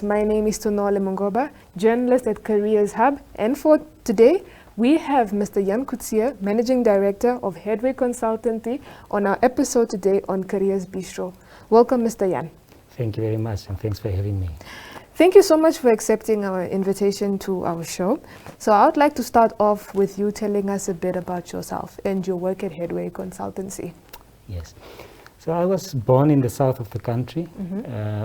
My name is Tonole Mongoba, journalist at Careers Hub, and for today we have Mr. Jan Coetzee, Managing Director of Headway Consulting, on our episode today on Careers Bistro. Welcome, Mr. Jan. Thank you very much, and thanks for having me. Thank you so much for accepting our invitation to our show. So I would like to start off with you telling us a bit about yourself and your work at Headway Consultancy. Yes. So I was born in the south of the country,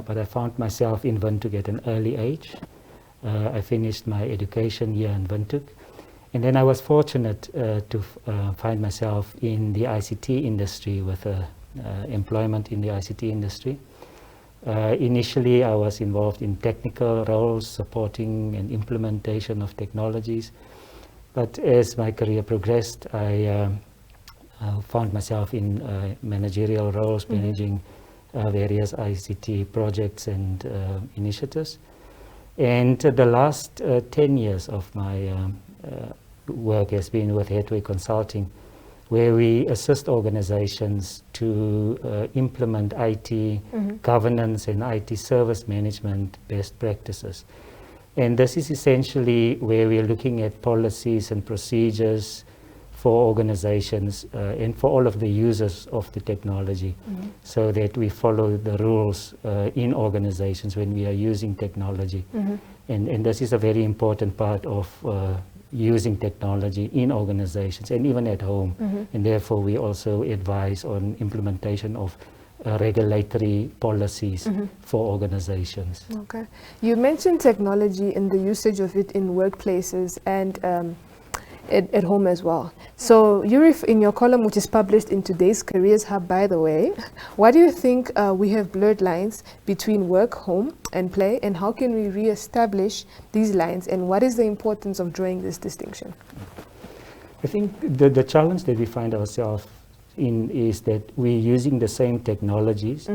but I found myself in Windhoek at an early age. I finished my education here in Windhoek, and then I was fortunate to find myself in the ICT industry with employment in the ICT industry. Initially, I was involved in technical roles, supporting and implementation of technologies. But as my career progressed, I found myself in managerial roles, managing various ICT projects and initiatives. And the last 10 years of my work has been with Headway Consulting, where we assist organizations to implement IT governance and IT service management best practices. And this is essentially where we are looking at policies and procedures for organizations and for all of the users of the technology, so that we follow the rules in organizations when we are using technology. And this is a very important part of using technology in organizations and even at home. And therefore we also advise on implementation of regulatory policies for organizations. Okay. You mentioned technology and the usage of it in workplaces and at home as well. So you in your column, which is published in today's Careers Hub, by the way, why do you think we have blurred lines between work, home and play, and how can we re-establish these lines, and what is the importance of drawing this distinction? I think the challenge that we find ourselves in is that we're using the same technologies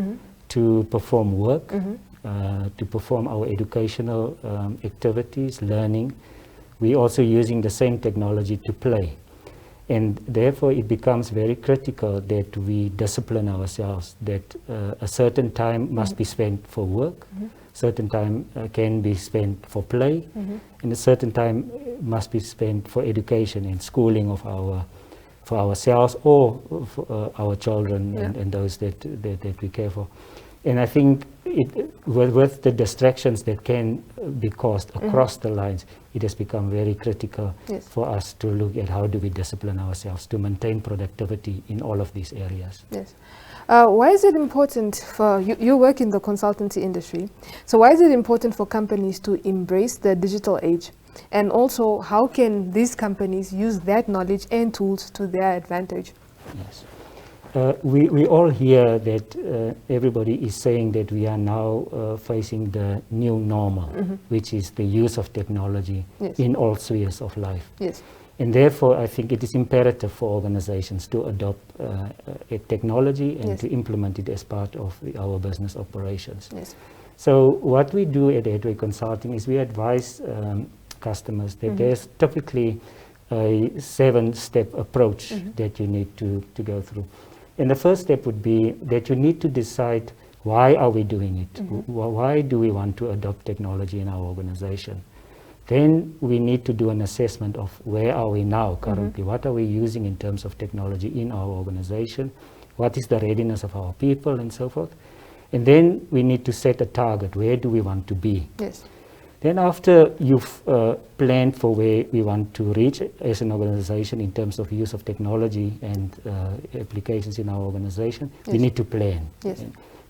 to perform work, to perform our educational activities, learning. We're also using the same technology to play. And therefore it becomes very critical that we discipline ourselves, that a certain time must be spent for work, certain time can be spent for play, and a certain time must be spent for education and schooling of for ourselves or for our children and those that we care for. And I think with the distractions that can be caused across the lines, it has become very critical for us to look at how do we discipline ourselves to maintain productivity in all of these areas. Yes. Why is it important for you work in the consultancy industry, so why is it important for companies to embrace the digital age? And also, how can these companies use that knowledge and tools to their advantage? Yes. We all hear that everybody is saying that we are now facing the new normal, which is the use of technology in all spheres of life. Yes. And therefore, I think it is imperative for organizations to adopt technology and to implement it as part of our business operations. Yes. So what we do at Headway Consulting is we advise customers that there's typically a 7-step approach that you need to go through. And the first step would be that you need to decide, why are we doing it? Why do we want to adopt technology in our organization? Then we need to do an assessment of where are we now currently? What are we using in terms of technology in our organization? What is the readiness of our people and so forth? And then we need to set a target. Where do we want to be? Yes. Then after you've planned for where we want to reach as an organization in terms of use of technology and applications in our organization, we need to plan. Yes.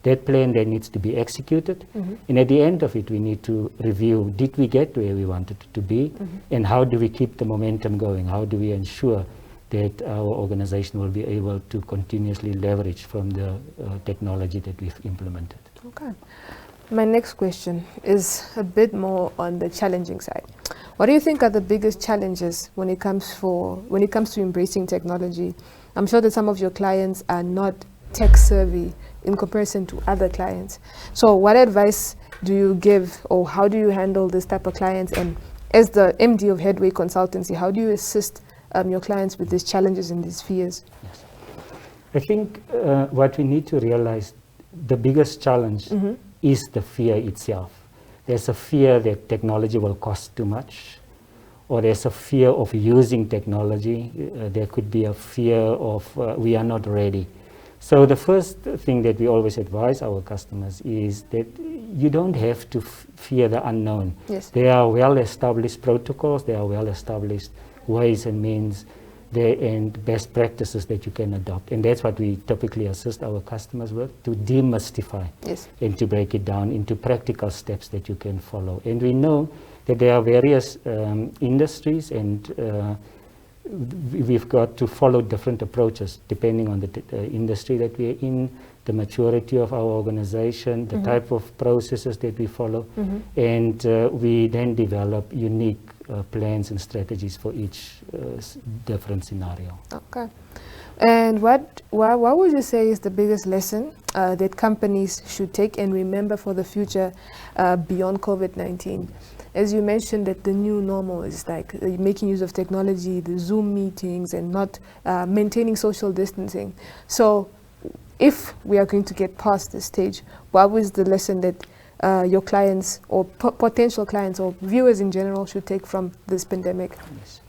That plan then needs to be executed. And at the end of it, we need to review, did we get where we wanted to be? And how do we keep the momentum going? How do we ensure that our organization will be able to continuously leverage from the technology that we've implemented? Okay. My next question is a bit more on the challenging side. What do you think are the biggest challenges when it comes to embracing technology? I'm sure that some of your clients are not tech savvy in comparison to other clients. So what advice do you give, or how do you handle this type of clients? And as the MD of Headway Consultancy, how do you assist your clients with these challenges and these fears? Yes. I think what we need to realize, the biggest challenge is the fear itself. there's a fear that technology will cost too much, or there's a fear of using technology. There could be a fear of we are not ready. So the first thing that we always advise our customers is that you don't have to fear the unknown. Yes. There are well-established protocols, there are well-established ways and means there and best practices that you can adopt. And that's what we typically assist our customers with, to demystify Yes. and to break it down into practical steps that you can follow. And we know that there are various industries, and we've got to follow different approaches depending on the industry that we are in, the maturity of our organization, the type of processes that we follow, and we then develop unique plans and strategies for each different scenario. Okay. And what would you say is the biggest lesson that companies should take and remember for the future beyond COVID-19? As you mentioned, that the new normal is like making use of technology, the Zoom meetings, and not maintaining social distancing. So if we are going to get past this stage, what was the lesson that your clients or potential clients or viewers in general should take from this pandemic? Yes.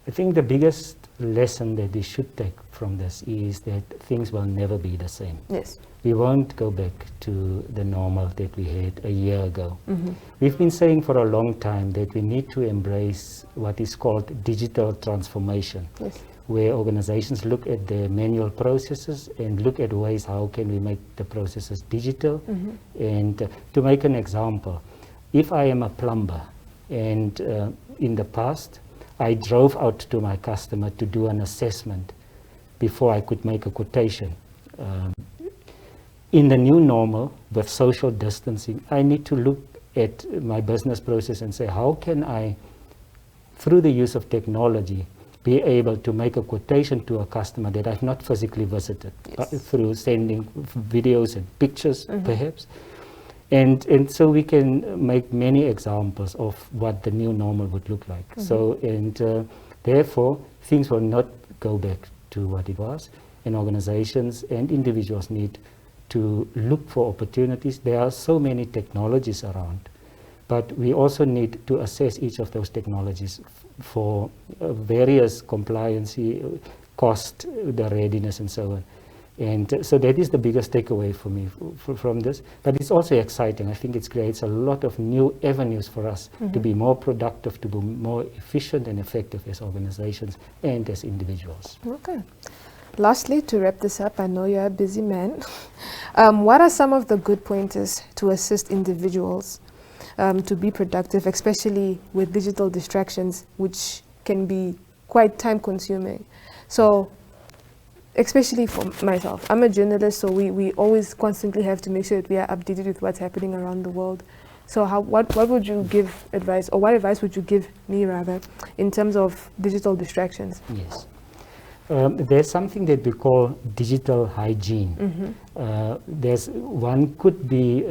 I think the biggest lesson that they should take from this is that things will never be the same. Yes. We won't go back to the normal that we had a year ago. We've been saying for a long time that we need to embrace what is called digital transformation, Yes. where organizations look at their manual processes and look at ways how can we make the processes digital. And to make an example, if I am a plumber and in the past I drove out to my customer to do an assessment before I could make a quotation. In the new normal with social distancing, I need to look at my business process and say, how can I, through the use of technology, be able to make a quotation to a customer that I've not physically visited, through sending videos and pictures, perhaps. And so we can make many examples of what the new normal would look like. So, and therefore, things will not go back to what it was, and organizations and individuals need to look for opportunities. There are so many technologies around, but we also need to assess each of those technologies for various compliance, cost, the readiness, and so on. And so that is the biggest takeaway for me from this. But it's also exciting. I think it creates a lot of new avenues for us to be more productive, to be more efficient and effective as organizations and as individuals. Okay. Lastly, to wrap this up, I know you're a busy man. What are some of the good pointers to assist individuals to be productive, especially with digital distractions, which can be quite time consuming? So, especially for myself, I'm a journalist, so we always constantly have to make sure that we are updated with what's happening around the world. So what would you give advice, or what advice would you give me rather, in terms of digital distractions? Yes. There's something that we call digital hygiene. One could be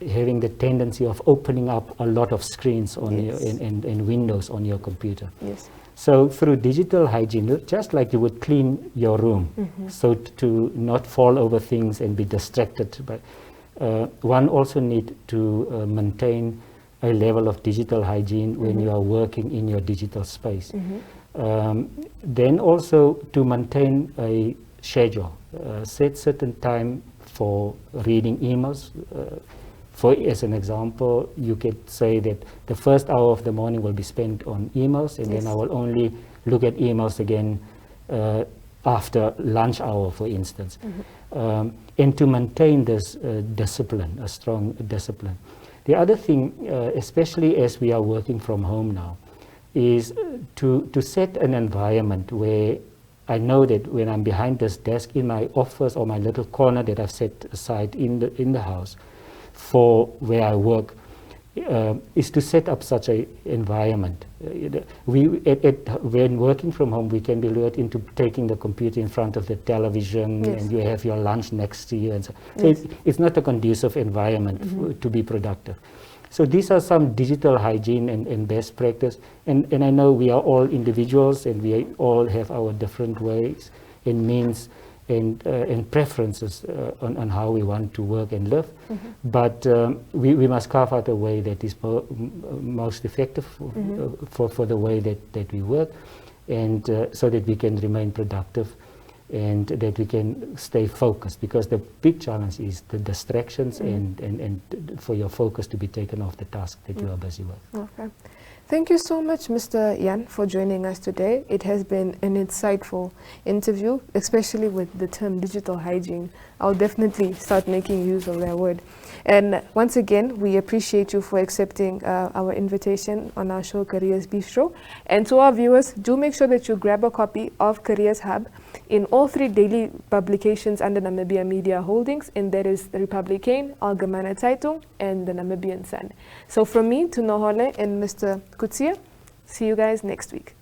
having the tendency of opening up a lot of screens on your, and windows on your computer. Yes. So through digital hygiene, just like you would clean your room, so to not fall over things and be distracted by, one also need to maintain a level of digital hygiene when you are working in your digital space. Then also to maintain a schedule, set certain time for reading emails. For as an example, you could say that the first hour of the morning will be spent on emails, and then I will only look at emails again after lunch hour, for instance. And to maintain this discipline, a strong discipline. The other thing, especially as we are working from home now, is to set an environment where I know that when I'm behind this desk in my office or my little corner that I've set aside in the house for where I work, is to set up such an environment. When working from home, we can be lured into taking the computer in front of the television, and you have your lunch next to you, and so it's not a conducive environment to be productive. So these are some digital hygiene and best practice, and I know we are all individuals and we all have our different ways and means, and preferences on how we want to work and live. But we must carve out a way that is most effective for the way that we work, and so that we can remain productive and that we can stay focused, because the big challenge is the distractions and for your focus to be taken off the task that you are busy with. Okay. Thank you so much, Mr. Jan, for joining us today. It has been an insightful interview, especially with the term digital hygiene. I'll definitely start making use of that word. And once again, we appreciate you for accepting our invitation on our show, Careers Bistro. And to our viewers, do make sure that you grab a copy of Careers Hub in all 3 daily publications under Namibia Media Holdings, and that is the Republican, Algemene Zeitung, and the Namibian Sun. So from me to Nohole and Mr. Coetzee, see you guys next week.